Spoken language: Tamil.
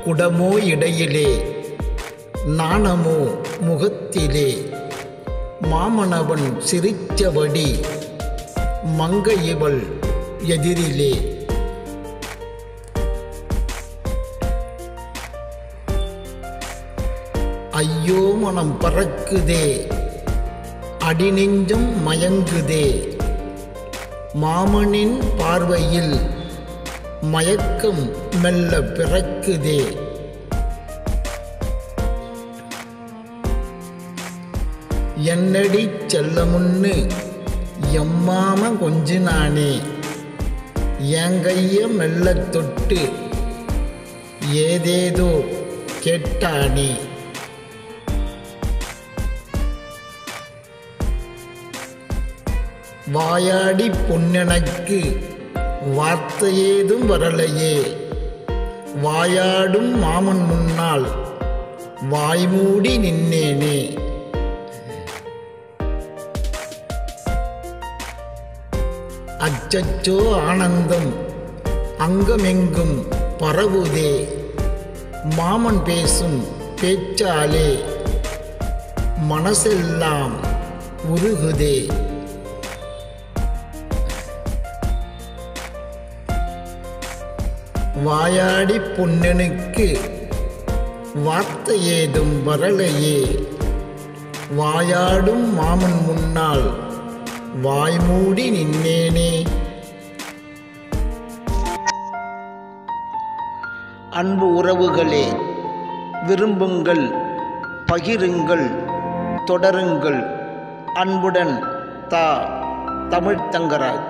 குடமோ இடையிலே, நாணமோ முகத்திலே, மாமனவன் சிரிச்சபடி மங்கை இவள் எதிரிலே. ஐயோ மனம் பறக்குதே, அடிநெஞ்சம் மயங்குதே, மாமனின் பார்வையில் மயக்கம் மெல்ல பிறக்குதே. என்னடி செல்லமுன்னு எம்மாம கொஞ்சினானே, என் கைய மெல்ல தொட்டு ஏதேதோ கேட்டானே. வாயாடி பொன்னெனக்கு வார்த்தையேதும் வரலையே, வாயாடும் மாமன் முன்னால் வாய்மூடி நின்னேனே. அச்சச்சோ ஆனந்தம் அங்கமெங்கும் பரவுதே, மாமன் பேசும் பேச்சாலே மனசெல்லாம் உருகுதே. வாயாடி பொன்னனுக்கு வார்த்தை ஏதும் வரலையே, வாயாடும் மாமன் முன்னால் வாய்மூடி நின்னேனே. அன்பு உறவுகளே, விரும்புங்கள், பகிருங்கள், தொடருங்கள். அன்புடன் தமிழ்த்தங்கராஜ்.